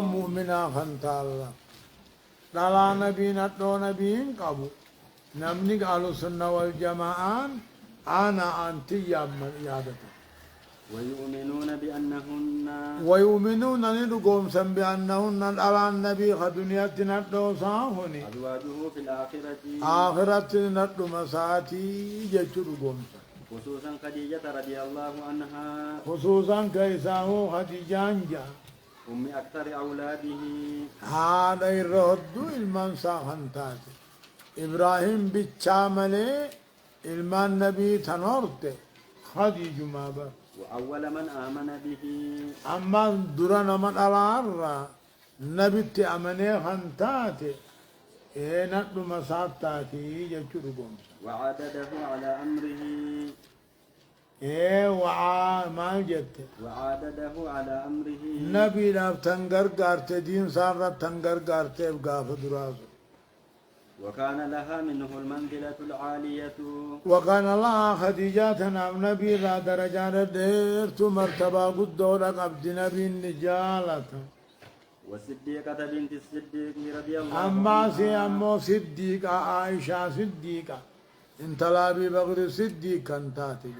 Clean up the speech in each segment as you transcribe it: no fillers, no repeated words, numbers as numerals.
مؤمنا خنتالا دالا نبي نتو نبيين قبو نمني قالوا سنة والجماعة أنا أنت يادة ويؤمنون ندقوم سن بأنهن على النبي خدنيا نتو ساهني أزواجه في الآخرة آخرة نتو مساتي جيشو قوم خصوصا خديجة رضي الله عنها خصوصا كيساه خديجان جا أم أكثر أولاده هذا الرد المنسى خنتاتي إبراهيم بالشاملة المان نبي تنورت خديج ما بر وأول من آمن به أما درنا من الأرى نبي تأمنه خنتاتي إيه نتلو مساتاتي يجربون وعدده على أمره إيه ما جت وعادده على أمره نبي لا تنقر قارت دين صار تنقر قارت بقاف دراسه وكان لها منه المنزلة العالية وكان الله خديجة نعم نبي لا درجة ديرت مرتبة قد دولة عبد نبي النجالة والصديقة بنت الصديق رضي الله أما عنها سي أمو صديقة عائشة صديقة انت لا ببغر صديقة انتاتي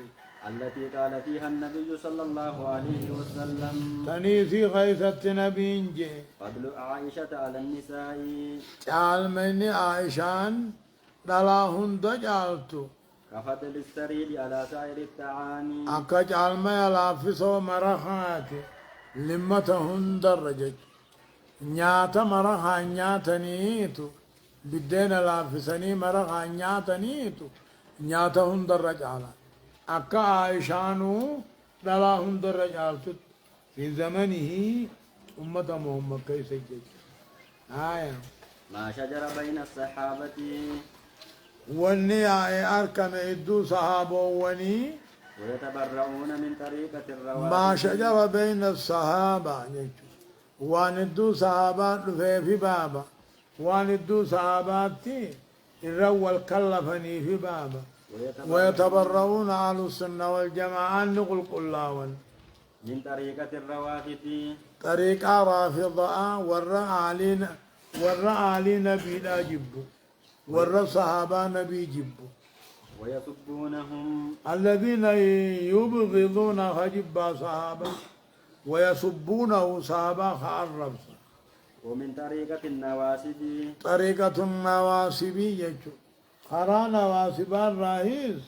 التي قال فيها النبي صلى الله عليه وسلم تنيسي غيثة نبي جي فضل عائشة على النساء جعل مني عائشان دلاهن دجالتو كفضل السرير على سائر الطعام أكا جعل ما يلافسو مرخاتي لمتهن درجة نياتا مرخا نياتنيتو بدين لافسني مرخا نياتنيتو نياتهن درجة على أكا عائشانو دلاهن درجة في زمنه أمة محمد كيف يجي ما شجر بين الصحابة وني أركم إدو صحابه وني ويتبرؤون من طريقة الرواتب ما شجر بين الصحابة وندو صحابات في بابا وندو صحابات الرول كلفني في بابا ويتبرؤون على السنة والجماعة نقول كلاون من طريقة الروافد طريقة رافضة والرعالي نبي لا جبو والصحابة نبي جبو ويسبونهم الذين يبغضون خجب صحابة ويسبونه صحابة خعرب ومن طريقة النواسب طريقة النواسب يجو خرا نواسب الرئيس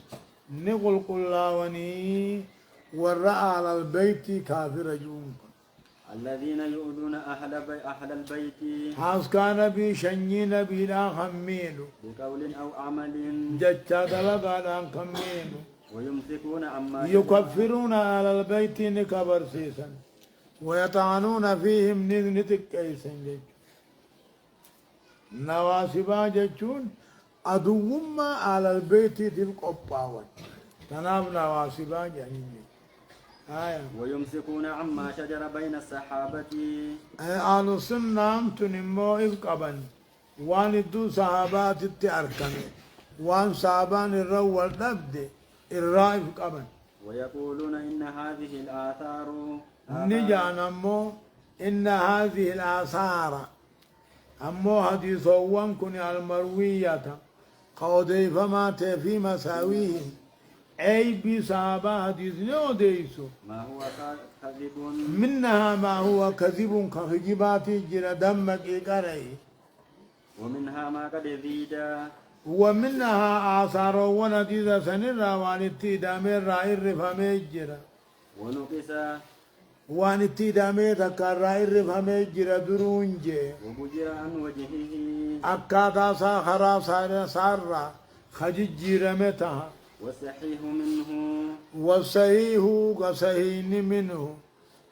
نقول قلاوني والرأى على البيت كافر جون الذين يؤذون أهل البيت حاس كان بي شني نبي لا خمينو بقول أو عمل جتا دلقا لا خمينو ويمسكون عما يكفرون على البيت نكبر سيسا ويطعنون فيهم نتك كيسا نواسبا جتون أدوما على البيت تلقباوات تنام نواسبا جنين ويمسكون عما شجر بين الصحابة آل السنة تنمو إذ وان الدو صحابات التأركن وان صحابان الرول نبد الرائف قبن ويقولون إن هذه الآثار نجان أمو إن هذه الآثار أمو حديث وان كن المروية قودي فما في مساويهم أي بصحابة حديث نوديسو ما هو كذب منها ما هو كذب كخجبات جرى دمك إقرأي ومنها ما قد زيد ومنها آثار ونديد سنرى وانتي دامير رائر فميجرى ونقص وانتي دامير تكرائر فميجرى درونجي وبجر عن وجهه أكادا ساخرا سارا خججير متها والصحيح منه والصحيح كصحيح منه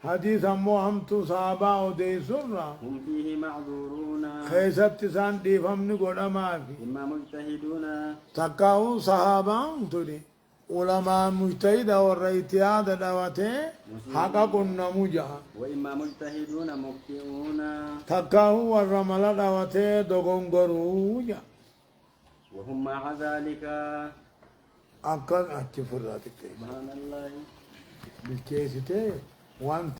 حديث محمد صحابة ودي سرة هم فيه معذورون خيست سان دي فمن قد ما في إما مجتهدون تقاو صحابة تري علماء مجتهد والرئيتياد دواتي حقا كنا مجا وإما مجتهدون مبتئون تقاو والرمال دواتي دقنقرو جا وهم مع ذلك أكل أكفر راتك سبحان الله بالكيس تي وانت